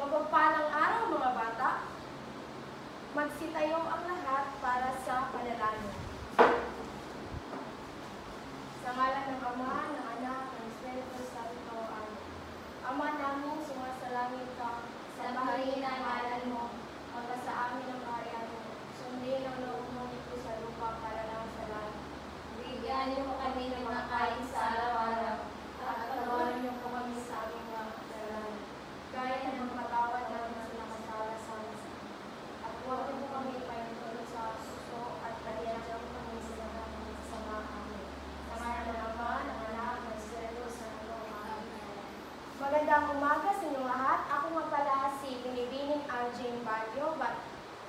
Mapagpalang araw mga bata. Magsitayo ang lahat para sa panalangin. Sa ngalan ng Ama, ng Anak, ng Espiritu Santo. Amen. Ama namin, sumasalangit ka, sambahin ang ngalan mo, magpasa amin ang kaharian mo, sundin ang loob mo dito sa lupa para lang sa langit. Bigyan niyo kami ng makain sa araw-araw, at patawarin niyo po kami sa aming mga kasalanan, gaya ng patawad namin sa nakasala sa amin. At huwag niyo po kami ipahintulot sa suso at pahiyadyan kami sa lahat ng masasama. Amen. Sa ngalan ng Ama, ng Anak, ng Espiritu Santo. Amen. Magandang umaga sa inyong lahat. Ako nga pala si Binibining Arjane Baguio.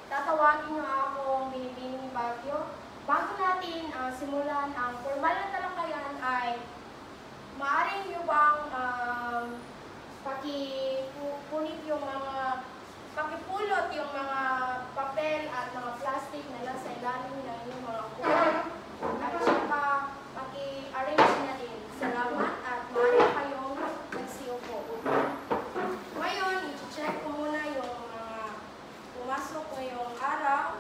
Tatawagin niyo akong Binibining Baguio. Bago natin simulan ang formal na talakayan ay maaari niyo bang pakipulot yung mga papel at mga plastic na nasa ilalim ng inyong mga kuha. At saka paki-arrange na din. Salamat at maaari kayong nagsiupo. Ngayon, i-check ko muna yung mga pumasok ko yung araw.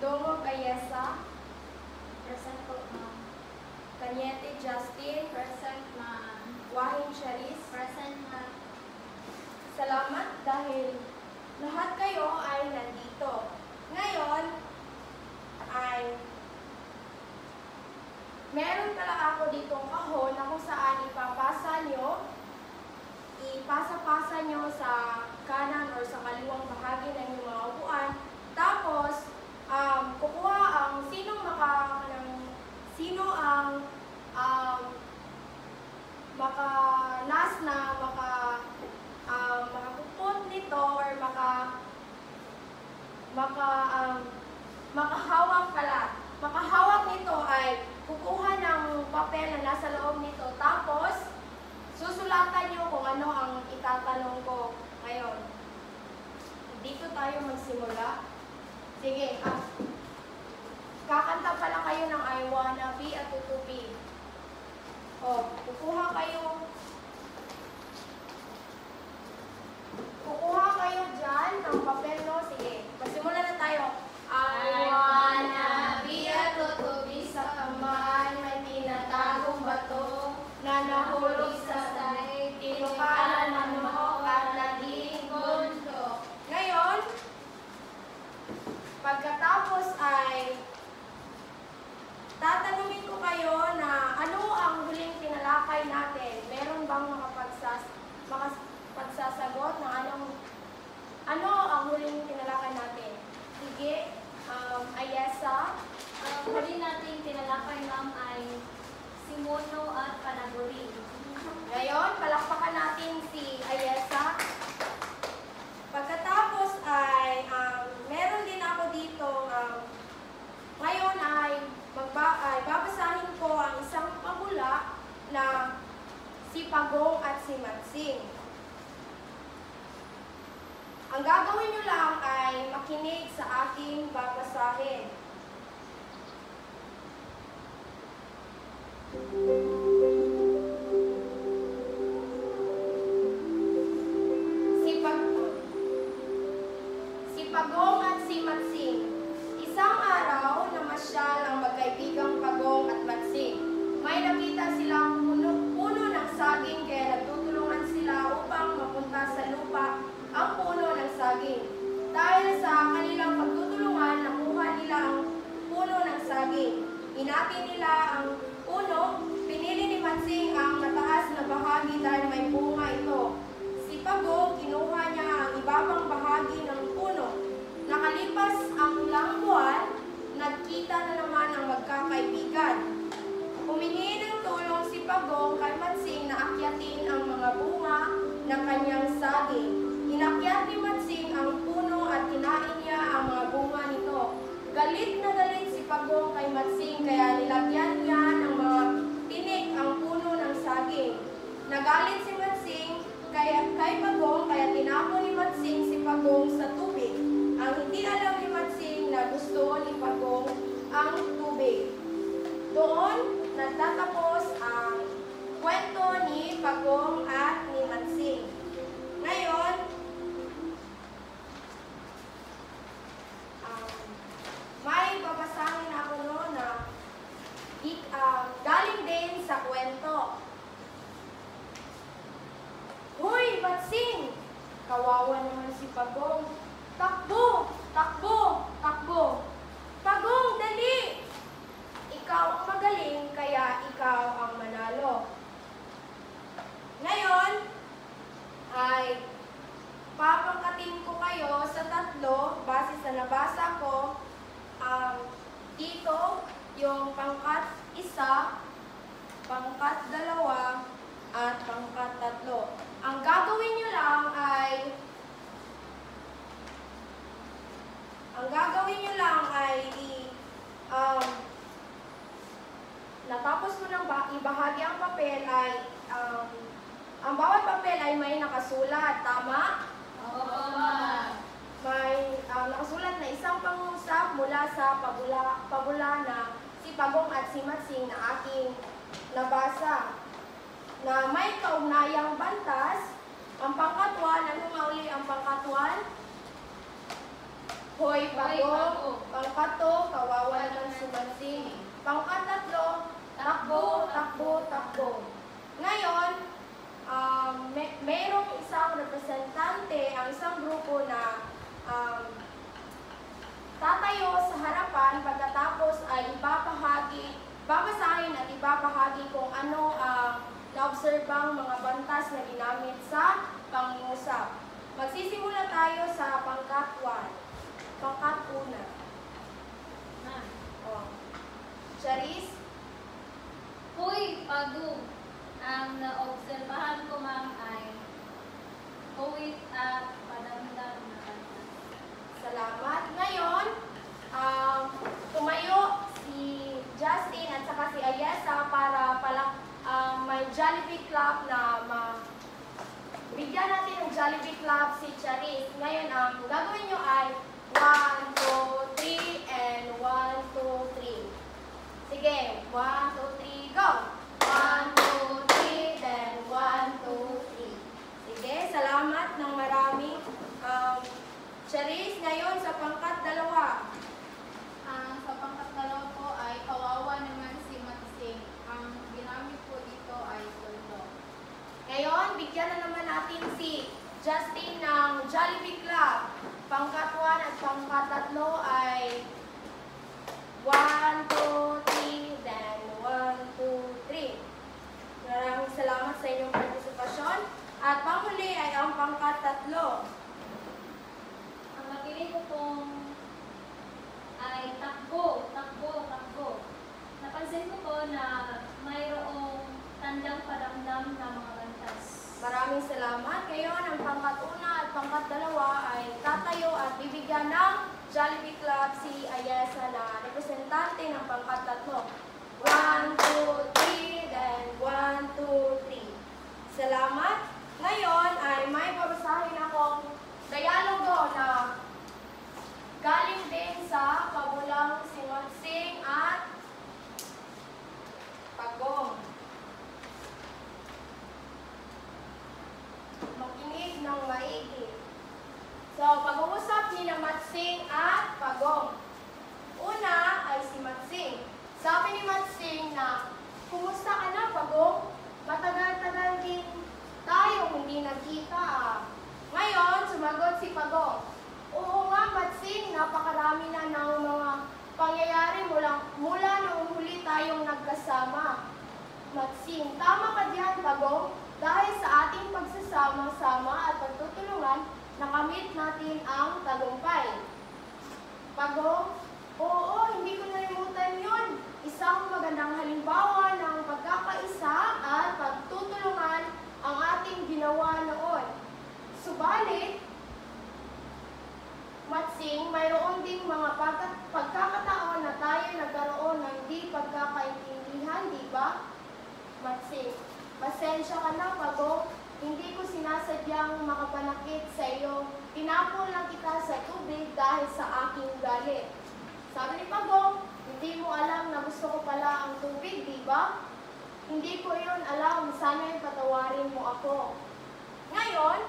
Dongog Ayesa. Present po, ma'am. Kanyete Justin. Present, ma'am. Wahing Charis. Present, ma'am. Salamat dahil lahat kayo ay nandito. Ngayon ay meron pala ako ditong kahon na kung saan ipapasa nyo sa kanan or sa kaliwang bahagi ng inyong mga upuan. Tapos, kukuha ang sino ang makalas na makapupot nito or makahawak nito ay kukuha ng papel na nasa loob nito. Tapos, susulatan nyo kung ano ang itatanong ko ngayon. Dito tayo magsimula. Sige, kakanta pala kayo ng I Wanna Be at Tutupi. Kukuha kayo dyan ng papel, no? Sige, magsimula na tayo. I wanna be a tutupi sa kamay, may tinatagong bato na nahulog sa daig, tinukalan ng manok at naging bundok. Ngayon, pagkatapos ay tatanungin ko kayo na ano ang huling tinalakay natin. Meron bang makapagsasagot na ano ang huling tinalakay natin? Sige, Ayesa. Huli nating tinalakay, ma'am, ay Simono at Panaguri. Ngayon, palakpakan natin si Ayesa. Pagkatapos ay meron din ako dito, ngayon ay babasahin ko ang isang pabula na si Pagong at si Matsing. Ang gagawin nyo lang ay makinig sa aking babasahin. Si Pagong at si Matsing. Isang araw, namasyal ang magkaibigang Pagong at Matsing. May nakita silang puno ng saging kaya nagtutulungan sila upang mapunta sa lupa ang puno ng saging. Dahil sa kanilang pagtutulungan, nakuha nila ang puno ng saging. Hinati nila ang puno, pinili ni Matsing ang mataas na bahagi dahil may bunga ito. Si Pagong, kinuha niya ang ibabang bahagi ng puno. Nakalipas ang ilang buwan, nagkita na naman ang magkakaibigan. Humingi ng tulong si Pagong kay Matsing na akyatin ang mga bunga ng kanyang saging. Inakyat ni Matsing ang puno at kinain niya ang mga bunga nito. Galit na galit si Pagong kay Matsing kaya nilagyan niya ng mga tinik ang puno ng saging. Nagalit si Matsing kay Pagong kaya tinapon ni Matsing si Pagong sa tubig. Ang hindi alam ni Matsing na gusto ni Pagong ang tubig. Doon nagtatapos ang kwento ni Pagong at ni Matsing. Ngayon, may babasahin ako na galing din sa kwento. Hoy, Matsing! Kawawa naman si Pagong. Takbo! Takbo! Takbo! Pagong, dali! Ikaw ang magaling, kaya ikaw ang manalo. Ngayon, ay papangkatin ko kayo sa tatlo base sa nabasa ko. Dito, yung pangkat 1, pangkat 2, at pangkat 3. Ang gagawin nyo lang ay natapos mo nang ibahagi ang papel ay ang bawat papel ay may nakasulat, tama? Oo. May nakasulat na isang pangungusap mula sa pabula na si Pagong at si Matsing na aking nabasa, na may kaugnayang bantas. Ang pangkatwa, ano nga uli ang pangkatwan? Hoy, Pagong. Pangkato, kawawa naman si Matsing. Pangkatatlo, takbo, takbo, takbo. Ngayon, mayroong isang representante, ang isang grupo na tatayo sa harapan, pagkatapos ay babasahin at ibabahagi kung ano ang naobserbang mga bantas na ginamit sa pangungusap. Magsisimula tayo sa pangkat 1. Pangkat 1. Oh. Charis? Hoy, Pagong! Ang naobserbahan ko, ma'am, ay huwit at padamdam na bantas. Salamat. Ngayon, tumayo si Justin at saka si Ayesa para may Jollibee Club na bigyan natin ng Jollibee Club si Charis. Ngayon, ang gagawin nyo ay 1, 2, 3, and 1, 2, 3. Sige, 1, 2, 3, go! 1, 2, 3, then 1, 2, 3. Sige, salamat ng marami. Charis, ngayon sa pangkat 2. Sa pangkat 2 po ay kawawa naman si Matsing. Ang ginamit po dito ay soldo. Ngayon, bigyan na naman natin si Justin ng Jollibee Club. Pangkat 1 at pangkat 3 ay 1, 2, 3, then 1, 2, 3. Maraming salamat sa inyong partisipasyon. At panghuli ay ang pangkat 3. Ang makinig ko pong ay takbo, takbo, takbo. Napansin ko po na mayroong tandang padamdam na mga bantas. Maraming salamat. Ngayon, ang pangkat 1 at pangkat 2 ay tatayo at bibigyan ng Jollibee Club si Ayesa na representante ng pangkat 3. 1, 2, 3, then 1, 2, 3. Salamat. Ngayon ay may babasahin akong dialogo na galing din sa pabulang si Matsing at Pagong. Makinig ng maigi. So, pag-uusap ni na Matsing at Pagong. Una ay si Matsing. Sabi ni Matsing na, kumusta ka na, Pagong? Matagal-tagal din tayo hindi nagkita. Ngayon, sumagot si Pagong. Oo nga, Matsing, napakarami na ng mga pangyayari mula nung huli tayong nagkasama. Matsing, tama ka diyan, Pagong. Dahil sa ating pagsasama-sama at pagtutulungan, nakamit natin ang tagumpay. Pagong, oo, hindi ko nalimutan yun. Isang magandang halimbawa ng pagkakaisa at pagtutulungan ang ating ginawa noon. Subalit, Matsing, mayroon ding mga pagkakataon na tayo nagkaroon ng hindi pagkakaintindihan, di ba? Matsing, pasensya ka na, Pagong. Hindi ko sinasadyang makapanakit sa iyo. Tinapon lang kita sa tubig dahil sa aking galit. Sabi ni Pagong, hindi mo alam na gusto ko pala ang tubig, di ba? Hindi ko yun alam. Sana'y patawarin mo ako. Ngayon,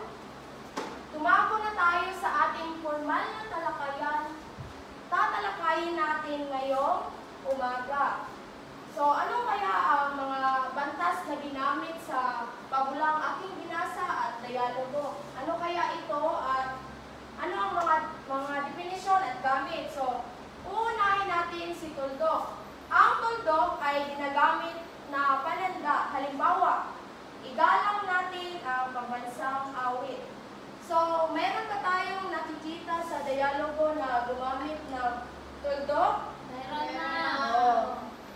tumako na tayo sa ating formal na talakayan. Tatalakayin natin ngayong umaga. So, ano kaya ang mga bantas na ginamit sa pagulang aking binasa at dialogo? Ano kaya ito at ano ang mga definisyon at gamit? So, uunahin natin si tuldok. Ang tuldok ay ginagamit na pananda. Halimbawa, igalang natin ang pambansang awit. So, meron ba tayong nakikita sa dialogo na gumamit ng tuldok? Meron na. Oo.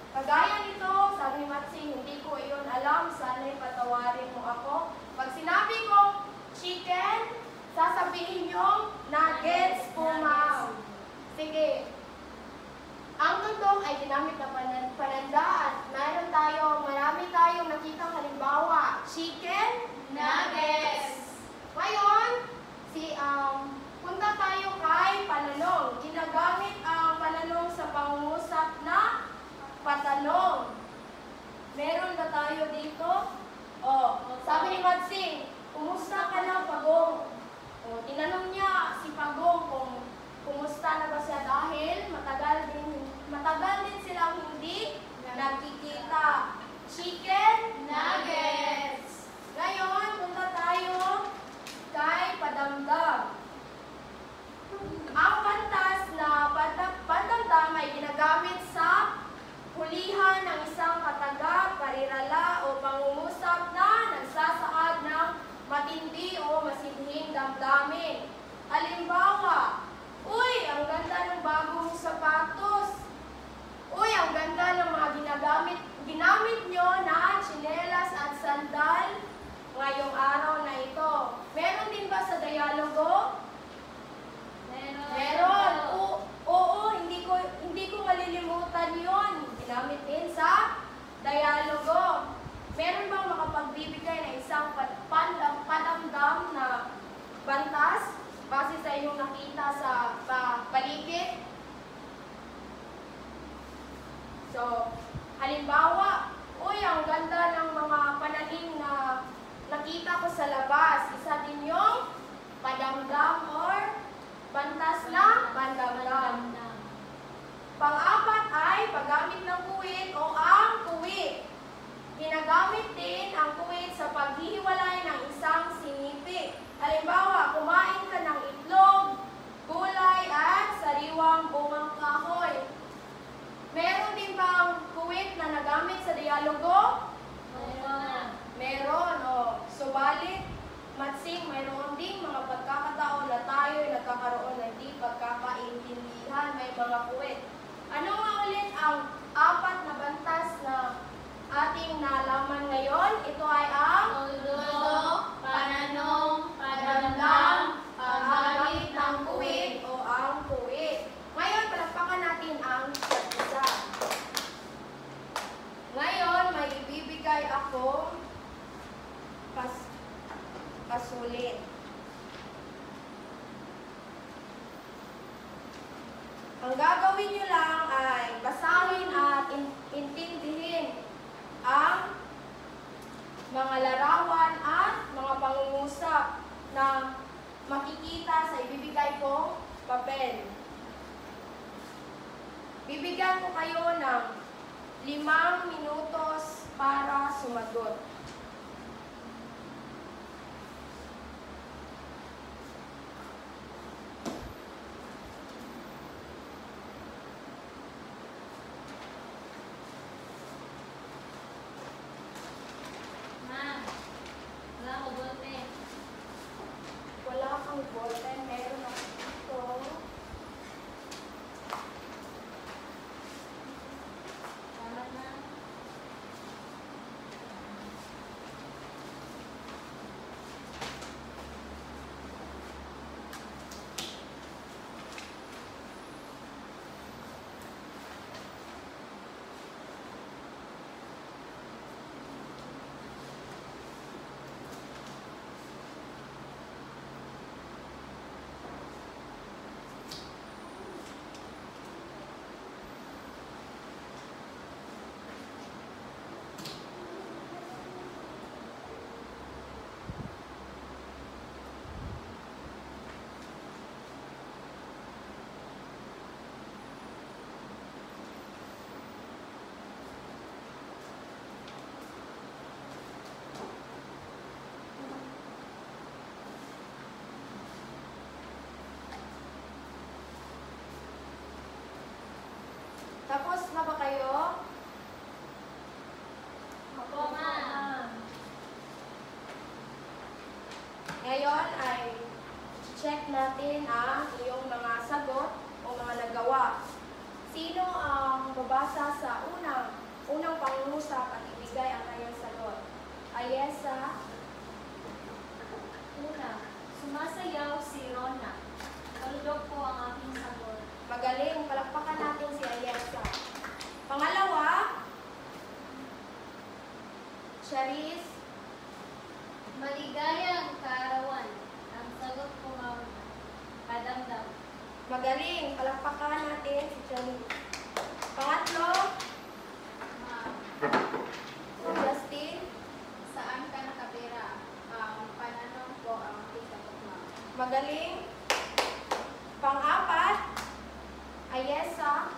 Kagaya nito, sabi ni Matsing, hindi ko iyon alam, sana'y patawarin mo ako. Pag sinabi ko chicken, sasabihin nyo nuggets po, ma'am. Sige. Ang tuldok ay ginamit na pananda at marami tayong nakitang halimbawa. Chicken, nuggets. Ngayon, punta tayo kay pananong. Ginagamit ang pananong sa pangungusap na patanong. Meron ba tayo dito? Sabi ni Matsing, kumusta ka na, Pagong? Tinanong niya si Pagong kung kumusta na ba siya dahil matagal din silang hindi nagkikita. Chicken, nuggets. Ngayon, punta tayo kay padamdam. Ang bantas na padamdam ay ginagamit sa hulihan ng isang kataga, parirala o pangungusap na nagsasaad ng matindi o masinhing damdamin. Halimbawa, uy, ang ganda ng bagong sapatos. Uy, ang ganda ng mga ginamit nyo na tsinelas at sandal ngayong araw na ito. Meron din ba sa dialogo? Meron. Oo, hindi ko malilimutan yon. Ginamit din sa dialogo. Meron bang makapagbibigay ng isang padamdam na bantas base sa inyong nakita sa paligid? So, halimbawa, uy, ang ganda ng mga pananim na nakita ko sa labas. Isa din yung padamdam or bantas na pandamdam. Pang-apat ay paggamit ng kuwit o ang kuwit. Ginagamit din ang kuwit sa paghihiwalay ng isang sinipik. Halimbawa, kumain ka ng itlog, gulay at sariwang bungang kahoy. Meron din bang kuwit na nagamit sa dialogo? Meron. Subalit, Matsing, mayroon ding mga pagkakataon na tayo'y nagkakaroon ng di pagkakaintindihan. May mga kuwit. Ano nga ulit ang apat na bantas na ating nalaman ngayon? Ito ay ang Tuldok, pananong, padamdam, paggamit ng kuwit o ang kuwit. Ngayon, palakpakan natin ang isa. Ngayon, may ibibigay ako pasulit. Ang gagawin nyo lang ay basahin at intindihin ang mga larawan at mga pangungusap na makikita sa ibibigay kong papel. Bibigyan ko kayo ng 5 minutos para sumagot. Wala kang ballpen, meron ako dito. Tapos na ba kayo? Opo, ma'am. Ngayon ay check natin ang iyong mga sagot o mga nagawa. Sino ang babasa sa unang pangungusap at ibigay ang kanyang sagot? Ayesa. Una, sumasayaw si Rona. Kaludok po ang aking sagot. Magaling, palakpakan natin si Ayesa. Pangalawa, Charis. Maligayang kaarawan. Ang sagot ko ma'am, kadamdam. Magaling, palakpakan natin si Charis. Pangatlo, Ma'am, Justin. saan ka nakatira? Ang pananong ko ang aking sagot ma'am. Magaling. Pang-apat, Ayesa.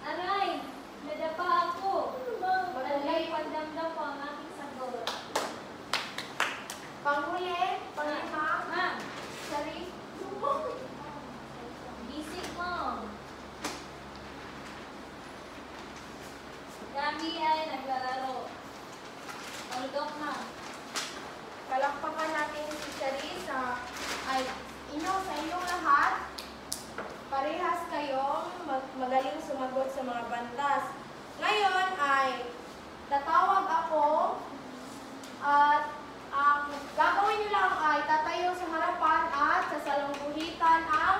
Aray! Nadapa ako! Malay pandamdam po ang aking sagot. Panghuli, panglima, Ma'am, Charis. bisik mo. Kami ay naglalaro. Kaludok, ma'am. Palakpakan natin si Charis. Ay, sa inyong lahat, parehas kayong magaling sumagot sa mga bantas. Ngayon ay tatawag ako at ang gagawin niyo lang ay tatayo sa harapan at sasalungguhitan ang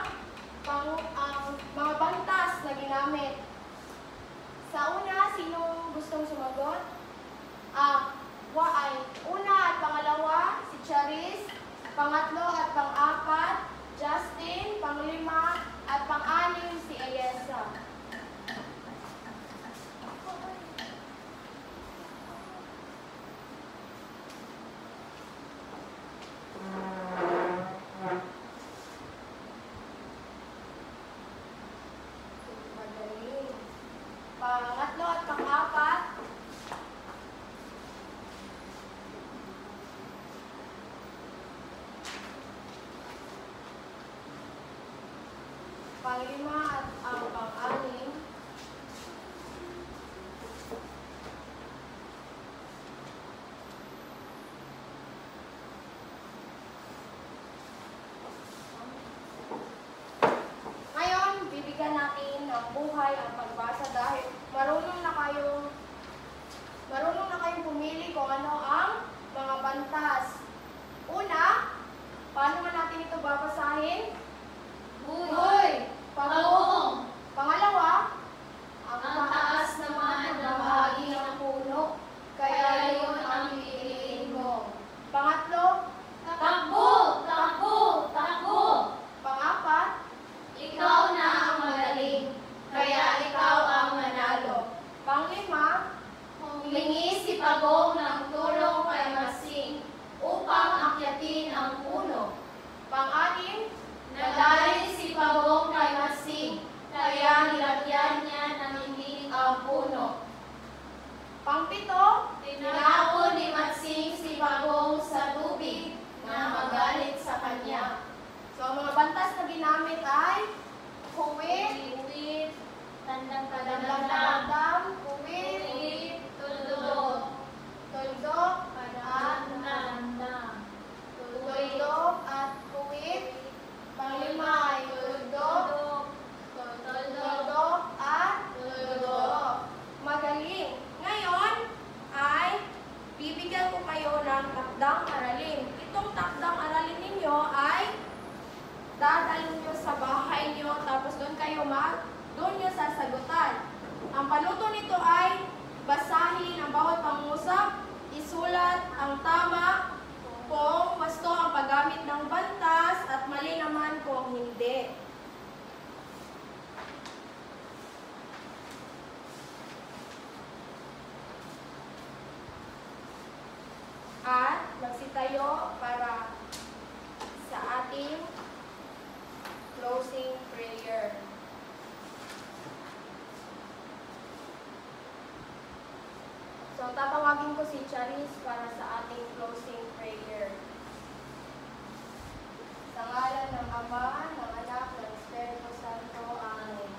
mga bantas na ginamit. Sa una, sinong gustong sumagot? Una at pangalawa, si Charis. Pangatlo at pang-apat, Justin. Panglima at pang-anim, si Ayesa. Magaling. Pangatlo at pang-apat, panglima at ang pang-anim, ngayon, bibigyan natin ng buhay ang pagbasa dahil marunong na kayong pumili kung ano ang mga bantas. Una, paano man natin ito babasahin? Huy! Pagong! Pangalawa, ang taas naman ng bahagi ng puno, kaya yun ang pipiliin mo. Pangatlo, Takbo! Takbo! Takbo! pang-apat, Ikaw na ang magaling, kaya ikaw ang manalo. panglima, Humingi si Pagong ng tulong kay Masing upang akyatin ang puno. pang-anim, Nagaling si Pagong kay Masing, kaya nilagyan niya ng inig ang puno. pang-pito, Tinapon ni Masing si Pagong sa tubig na magalit sa kanya. so ang mga bantas na ginamit ay kuwit, Iwit, tandang kadamdam, padamdam, kuwit, iwit, tuldok, tuldok, at padamdam, tuldok at kuwit. Panglima ay tuldok, tuldok at tuldok. Magaling. Ngayon ay bibigyan ko kayo ng takdang aralin. Itong takdang aralin ninyo ay dadalhin nyo sa bahay nyo, tapos doon nyo sasagutan. Ang panuto nito ay basahin ang bawat pangusap, isulat ang tama kung wasto ang paggamit ng bantas at mali naman kung hindi. At magsitayo para sa ating closing prayer. So, tatawagin ko si Charis para sa ating closing prayer. Sa ngalan ng Ama, ng Anak, ng Espiritu Santo. Amen.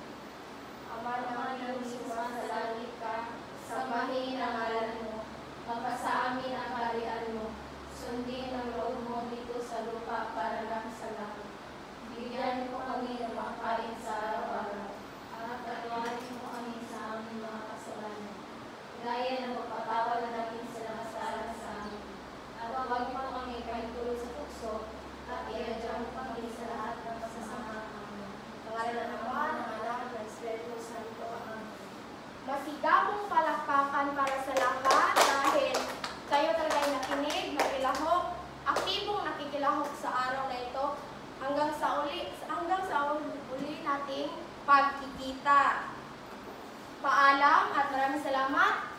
kapayapaan para sa lahat dahil kayo talaga ay nakinig, nakilahok, aktibong nakikilahok sa araw na ito hanggang sa uli nating pagkikita. Paalam at maraming salamat.